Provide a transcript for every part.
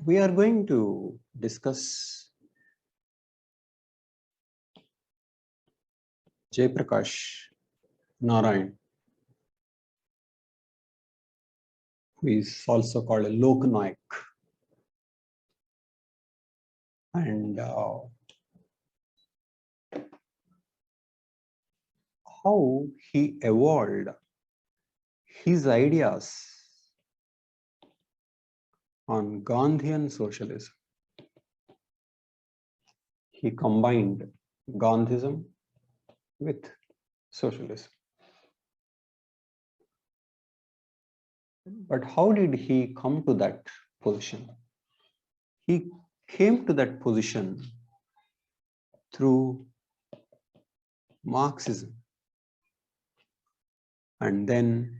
We are going to discuss Jayaprakash Narayan, who is also called a Loknayak, and how he evolved his ideas on Gandhian socialism. He combined Gandhism with socialism. But how did he come to that position? He came to that position through Marxism, and then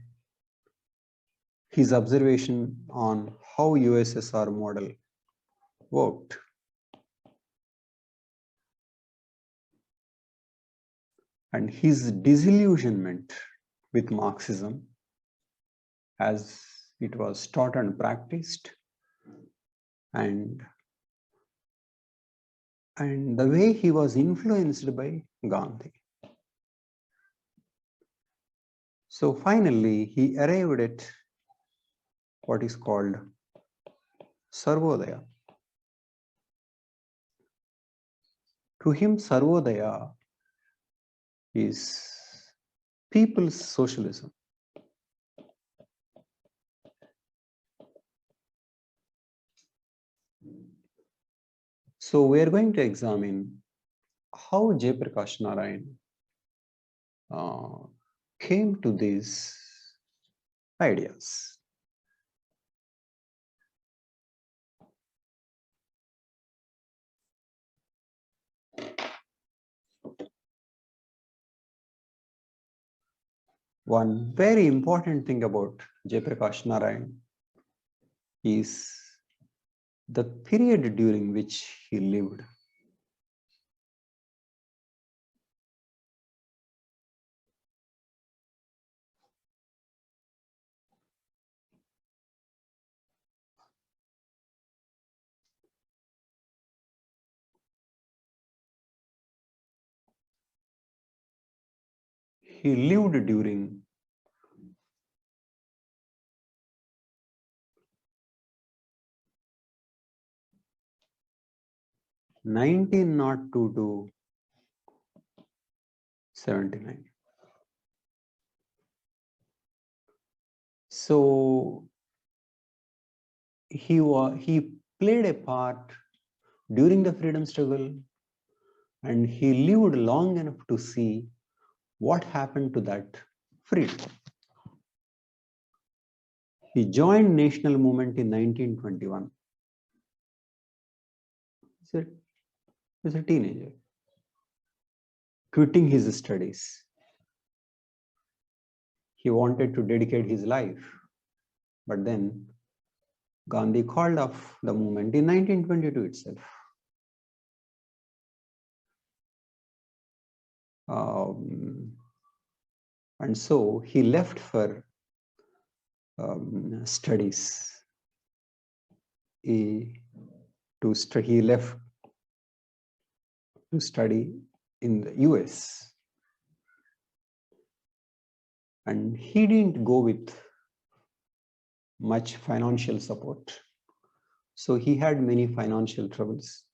his observation on how USSR model worked. And his disillusionment with Marxism as it was taught and practiced, and the way he was influenced by Gandhi. So finally, he arrived at what is called Sarvodaya. To him, Sarvodaya is people's socialism. So we are going to examine how Jayaprakash Narayan came to these ideas. One very important thing about Jayaprakash Narayan is the period during which he lived. He lived during (1902 to 79). So he played a part during the freedom struggle, and he lived long enough to see what happened to that freedom. He joined national movement in 1921. As a teenager, quitting his studies. He wanted to dedicate his life, but then Gandhi called off the movement in 1922 itself. And so he left for studies. He left to study in the US, and he didn't go with much financial support. So he had many financial troubles,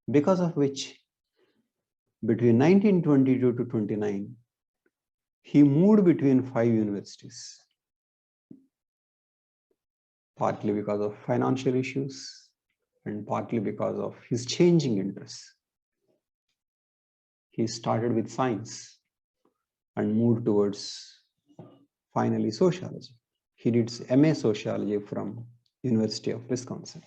because of which between 1922 to 29, he moved between 5 universities, partly because of financial issues and partly because of his changing interests. He started with science and moved towards finally sociology. He did MA sociology from University of Wisconsin.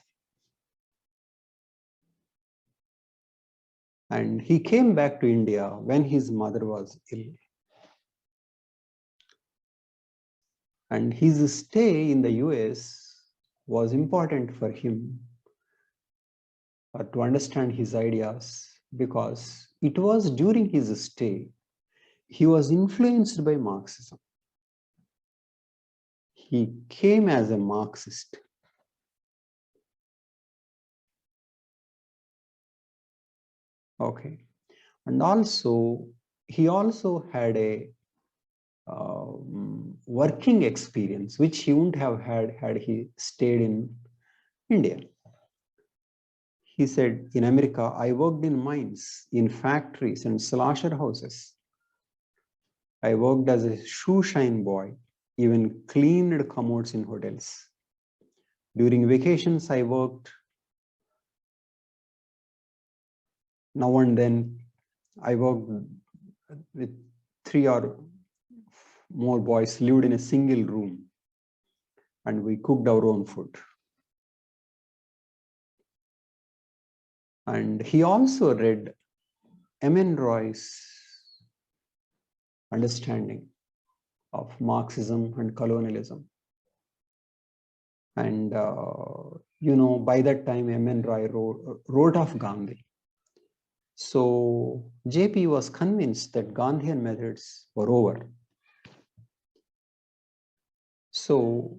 And he came back to India when his mother was ill. And his stay in the US was important for him to understand his ideas, because it was during his stay he was influenced by Marxism. He came as a Marxist. Okay. And also, he also had a working experience, which he wouldn't have had he stayed in India. He said, in America, I worked in mines, in factories and slasher houses. I worked as a shoe shine boy, even cleaned commodes in hotels. During vacations, I worked. Now and then, I worked with 3 or more boys, lived in a single room, and we cooked our own food. And he also read M.N. Roy's understanding of Marxism and colonialism. And, by that time, M.N. Roy wrote of Gandhi. So JP was convinced that Gandhian methods were over. So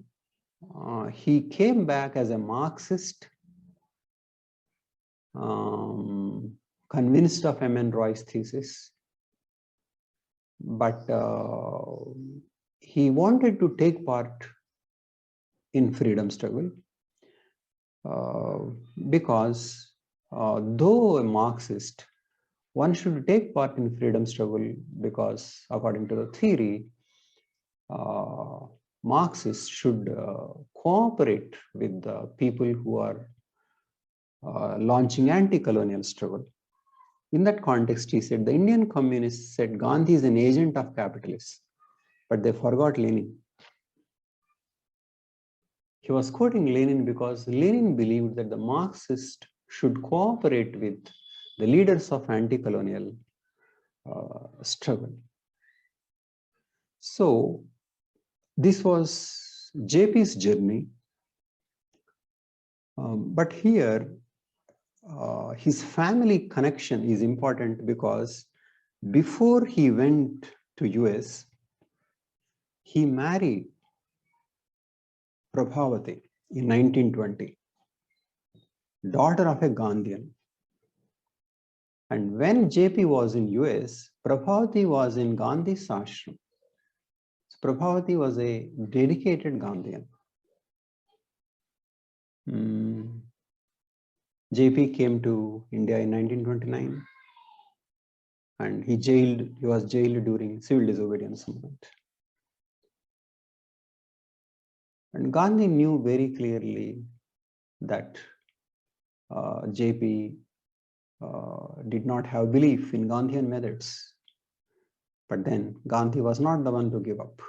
he came back as a Marxist, convinced of M.N. Roy's thesis, but he wanted to take part in freedom struggle because though a Marxist, one should take part in freedom struggle because according to the theory, Marxists should cooperate with the people who are launching anti-colonial struggle. In that context, he said, the Indian communists said Gandhi is an agent of capitalists, but they forgot Lenin. He was quoting Lenin because Lenin believed that the Marxists should cooperate with the leaders of anti-colonial struggle. So this was JP's journey. But here, his family connection is important because before he went to US, he married Prabhavati in 1920, daughter of a Gandhian. And when JP was in US, Prabhavati was in Gandhi's ashram. So Prabhavati was a dedicated Gandhian. JP came to India in 1929 and he was jailed during civil disobedience movement. And Gandhi knew very clearly that JP did not have belief in Gandhian methods. But then Gandhi was not the one to give up.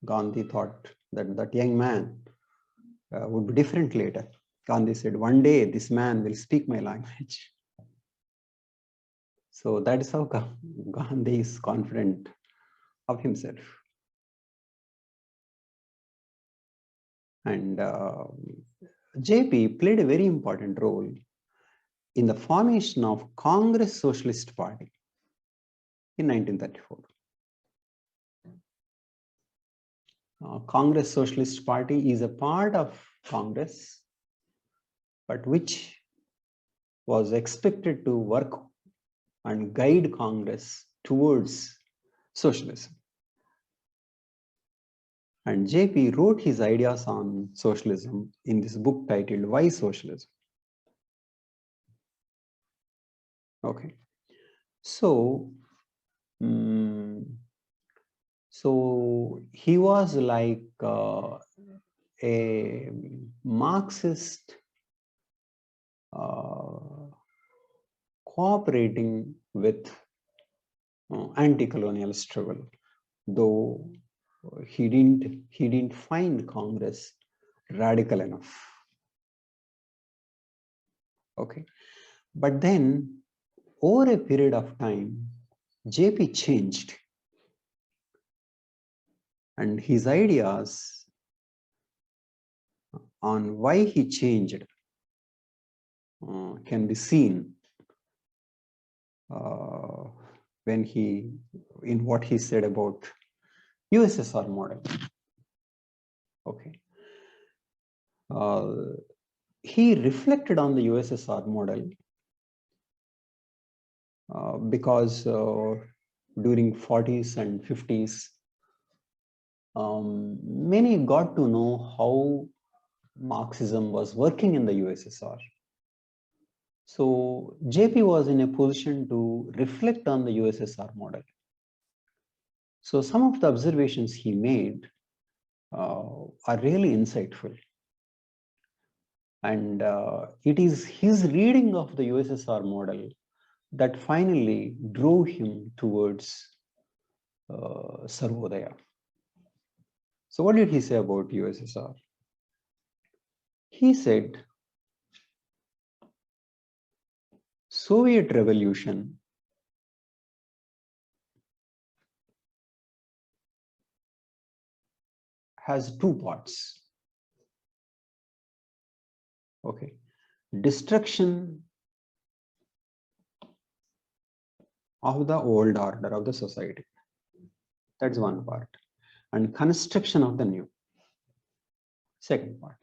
Gandhi thought that that young man would be different later. Gandhi said, one day this man will speak my language. So that is how Gandhi is confident of himself. And JP played a very important role in the formation of Congress Socialist Party in 1934. Congress Socialist Party is a part of Congress, but which was expected to work and guide Congress towards socialism. And JP wrote his ideas on socialism in this book titled Why Socialism? Okay. So, so he was like a Marxist cooperating with anti-colonial struggle, though he didn't find Congress radical enough. Okay, but then over a period of time, JP changed, and his ideas on why he changed can be seen in what he said about USSR model. Okay. He reflected on the USSR model because during 40s and 50s, many got to know how Marxism was working in the USSR. So JP was in a position to reflect on the USSR model. So some of the observations he made are really insightful. And it is his reading of the USSR model that finally drove him towards Sarvodaya. So what did he say about USSR? He said, Soviet Revolution has two parts. Okay, destruction of the old order of the society. That's one part. And construction of the new. Second part.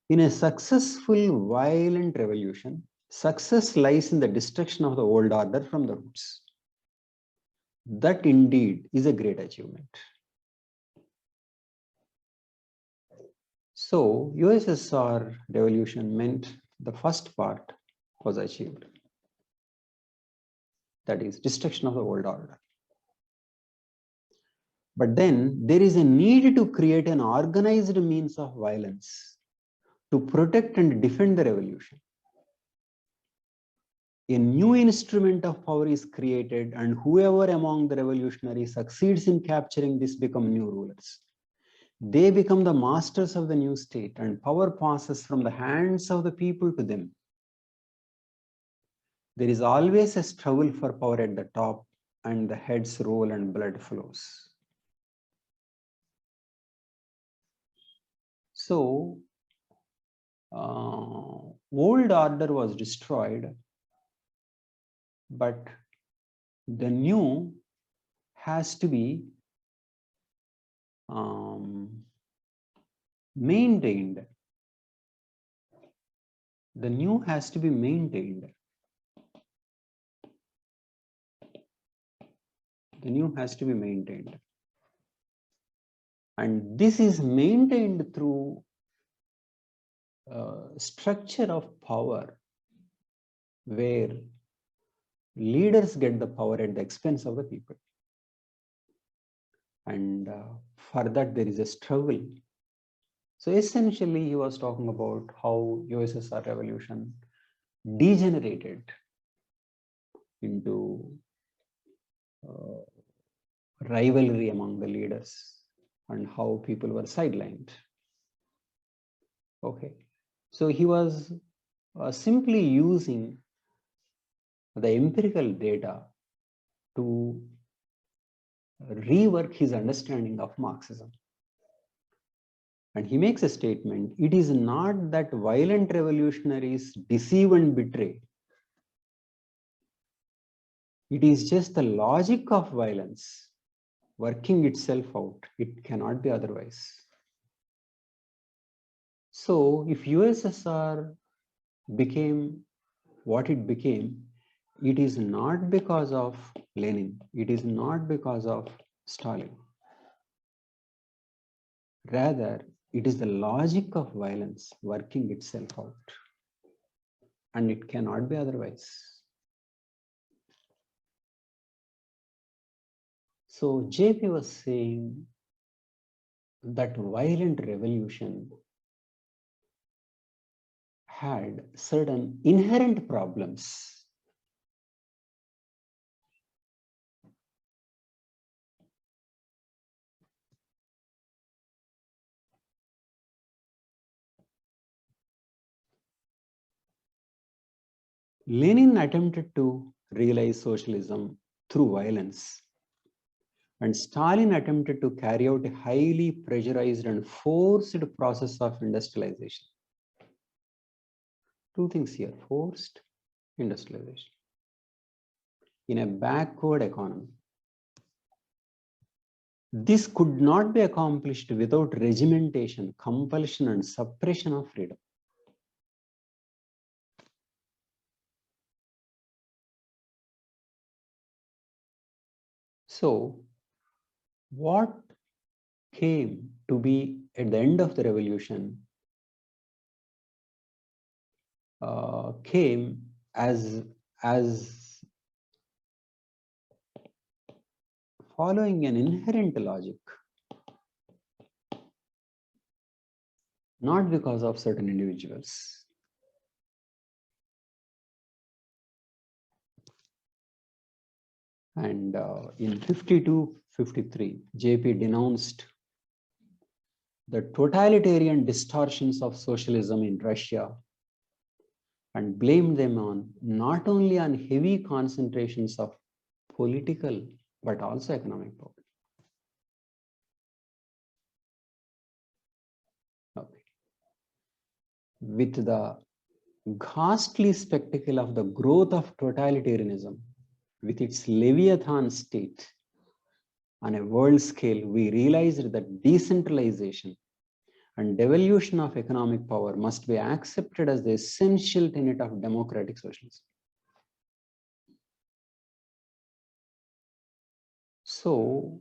In a successful violent revolution, success lies in the destruction of the old order from the roots. That indeed is a great achievement. So USSR revolution meant the first part was achieved. That is destruction of the old order. But then there is a need to create an organized means of violence to protect and defend the revolution. A new instrument of power is created, and whoever among the revolutionaries succeeds in capturing this become new rulers. They become the masters of the new state, and power passes from the hands of the people to them. There is always a struggle for power at the top, and the heads roll and blood flows. So, old order was destroyed, but the new has to be maintained. The new has to be maintained. The new has to be maintained. And this is maintained through structure of power where leaders get the power at the expense of the people. And for that there is a struggle. So essentially he was talking about how USSR revolution degenerated into rivalry among the leaders and how people were sidelined. Okay, so he was simply using the empirical data to rework his understanding of Marxism. And he makes a statement, it is not that violent revolutionaries deceive and betray. It is just the logic of violence working itself out. It cannot be otherwise. So if USSR became what it became, it is not because of Lenin. It is not because of Stalin. Rather, it is the logic of violence working itself out. And it cannot be otherwise. So JP was saying that violent revolution had certain inherent problems. Lenin attempted to realize socialism through violence, and Stalin attempted to carry out a highly pressurized and forced process of industrialization. Two things here, forced industrialization in a backward economy. This could not be accomplished without regimentation, compulsion, and suppression of freedom. So, what came to be at the end of the revolution came as following an inherent logic, not because of certain individuals. And in 52-53, JP denounced the totalitarian distortions of socialism in Russia and blamed them on not only on heavy concentrations of political but also economic power. Okay. With the ghastly spectacle of the growth of totalitarianism, with its Leviathan state on a world scale, we realized that decentralization and devolution of economic power must be accepted as the essential tenet of democratic socialism. So,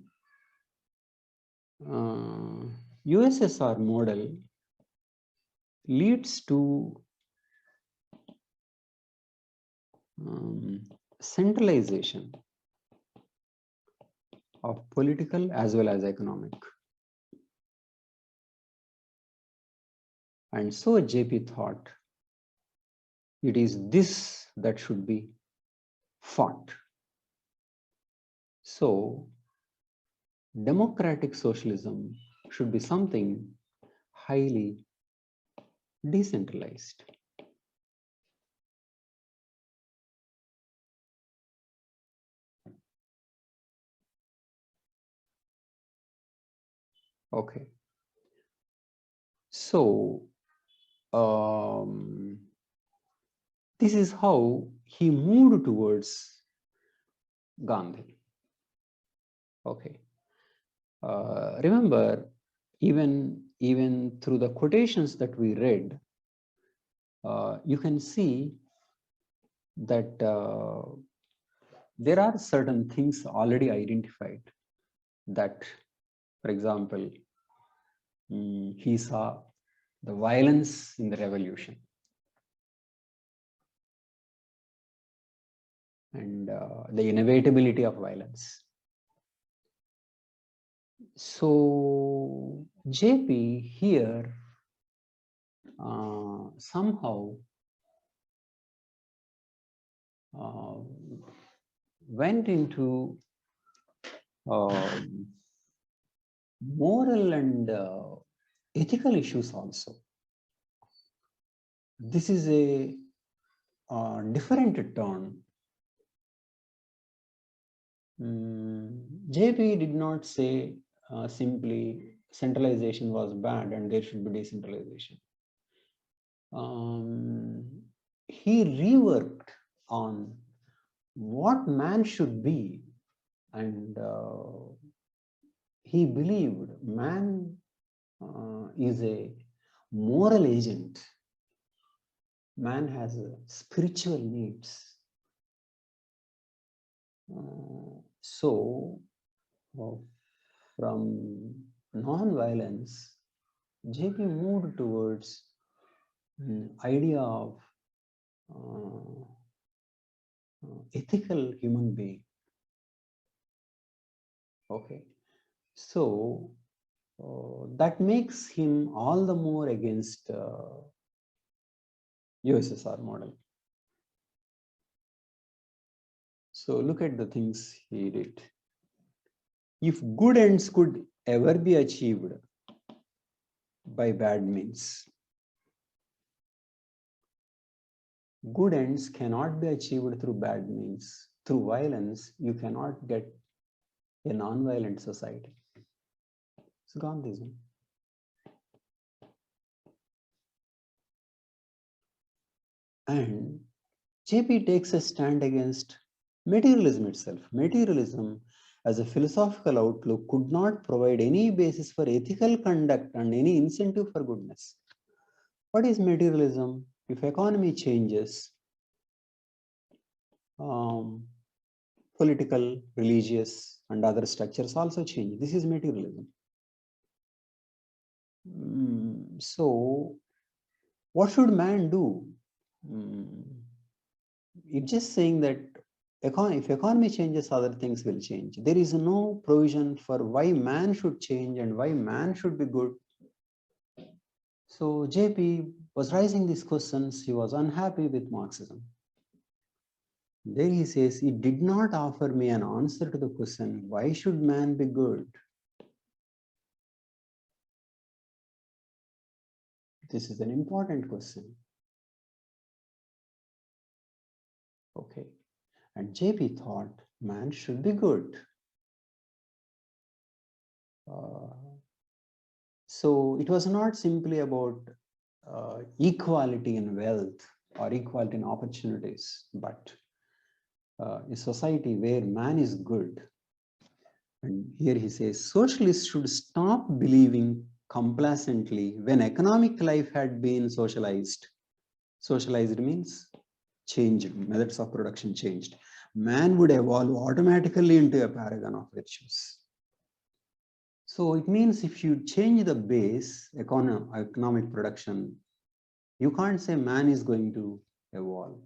USSR model leads to centralization of political as well as economic. And so JP thought it is this that should be fought. So democratic socialism should be something highly decentralized. Okay. So this is how he moved towards Gandhi. Okay. Remember, even through the quotations that we read, you can see that there are certain things already identified that, for example, he saw the violence in the revolution and the inevitability of violence. So JP here somehow went into moral and ethical issues also. This is a different turn. JP did not say simply centralization was bad and there should be decentralization. He reworked on what man should be, and he believed man is a moral agent. Man has spiritual needs. So from non-violence, JP moved towards an idea of ethical human being. Okay, so that makes him all the more against USSR model. So look at the things he did. If good ends could ever be achieved by bad means, good ends cannot be achieved through bad means. Through violence, you cannot get a non-violent society. It's Gandhism. And JP takes a stand against materialism itself. Materialism as a philosophical outlook could not provide any basis for ethical conduct and any incentive for goodness. What is materialism? If economy changes, political, religious, and other structures also change. This is materialism. So, what should man do? It's just saying that if economy changes, other things will change. There is no provision for why man should change and why man should be good. So JP was raising these questions. He was unhappy with Marxism. Then he says, it did not offer me an answer to the question, why should man be good? This is an important question. Okay. And JP thought man should be good. So it was not simply about equality in wealth or equality in opportunities, but a society where man is good. And here he says, socialists should stop believing complacently when economic life had been socialized. Socialized means changed, methods of production changed. Man would evolve automatically into a paragon of virtues. So it means if you change the base, economic production, you can't say man is going to evolve.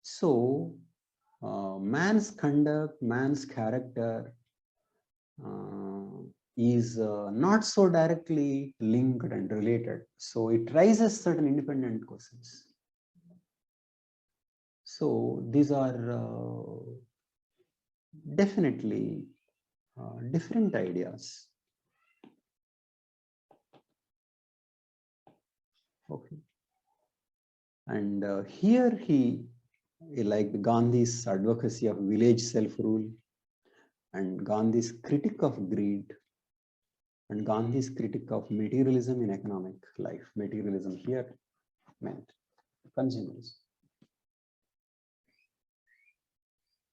So man's conduct, man's character is not so directly linked and related. So it raises certain independent questions. So these are definitely different ideas. Okay. And here he, like Gandhi's advocacy of village self-rule and Gandhi's critique of greed and Gandhi's critique of materialism in economic life. Materialism here meant consumerism.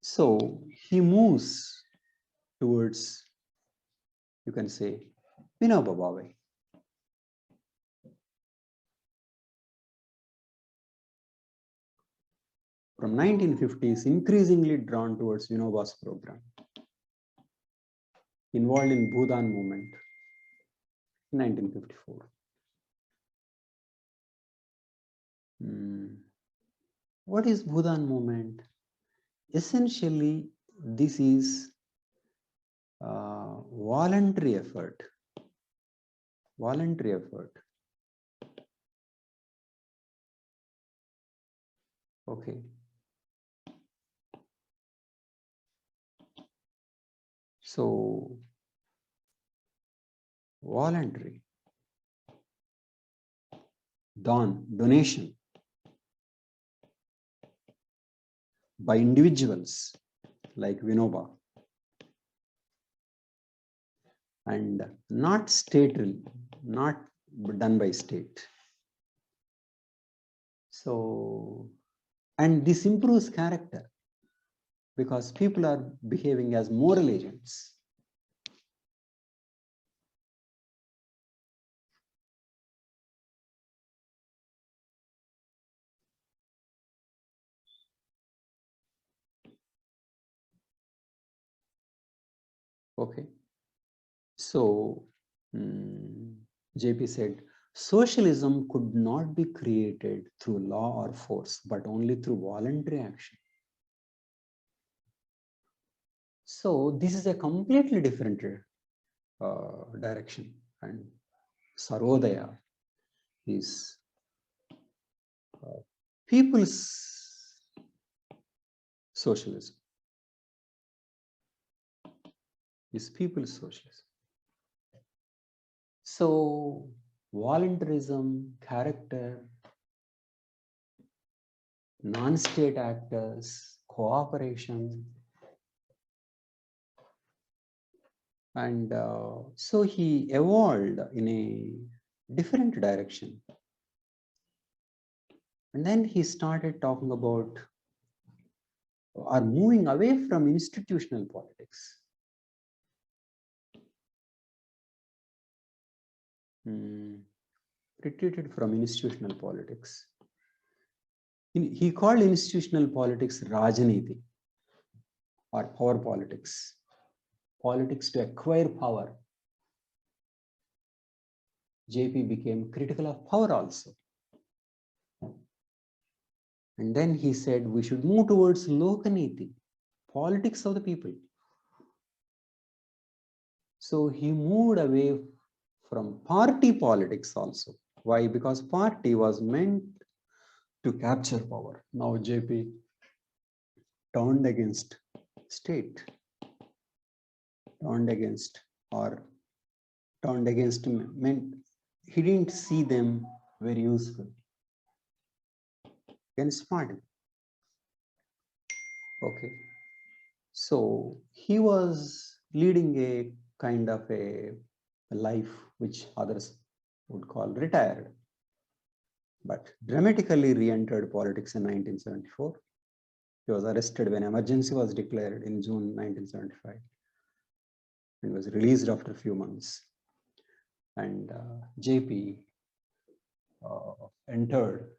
So he moves towards, you can say, Vinoba Bhave. From 1950s, increasingly drawn towards Vinoba's program, involved in Bhudan movement in 1954. What is Bhudan movement? Essentially, this is voluntary effort. Voluntary effort. Okay. So, voluntary. Donation by individuals like Vinoba and not state, not done by state. So, and this improves character because people are behaving as moral agents. Okay. So, JP said, socialism could not be created through law or force, but only through voluntary action. So, this is a completely different direction. And Sarodaya is people's socialism. Is people's socialism. So, voluntarism, character, non-state actors, cooperation, and so he evolved in a different direction. And then he started talking about or moving away from institutional politics. Retreated from institutional politics. He called institutional politics Rajaniti. or power politics, politics to acquire power. JP became critical of power also. And then he said we should move towards lokaniti, politics of the people. So he moved away from party politics also. Why? Because party was meant to capture power. Now JP turned against state, turned against meant he didn't see them very useful against party. Okay. So he was leading a kind of a life which others would call retired, but dramatically re-entered politics in 1974. He was arrested when emergency was declared in June 1975 and was released after a few months. And JP entered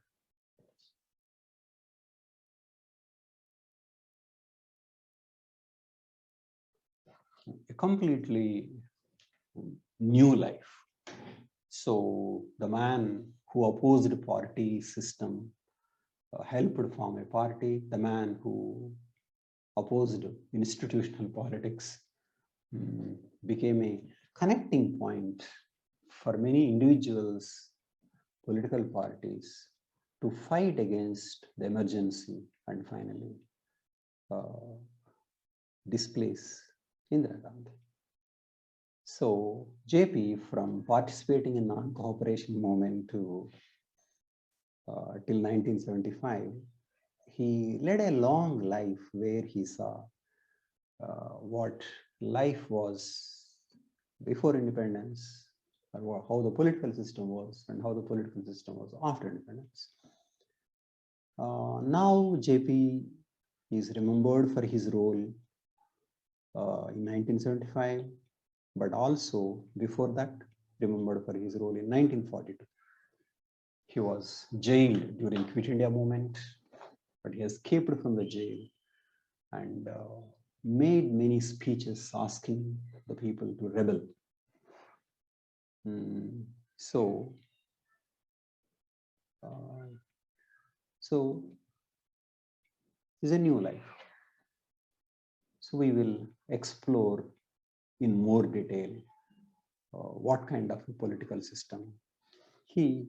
a completely new life. So the man who opposed the party system helped form a party. The man who opposed institutional politics became a connecting point for many individuals, political parties, to fight against the emergency and finally displace Indira Gandhi. So JP, from participating in non-cooperation movement to till 1975, he led a long life where he saw what life was before independence, or how the political system was, and how the political system was after independence. Now JP is remembered for his role in 1975, but also before that, remembered for his role in 1942. He was jailed during Quit India movement, but he escaped from the jail and made many speeches asking the people to rebel. So it's a new life. So we will explore in more detail what kind of a political system he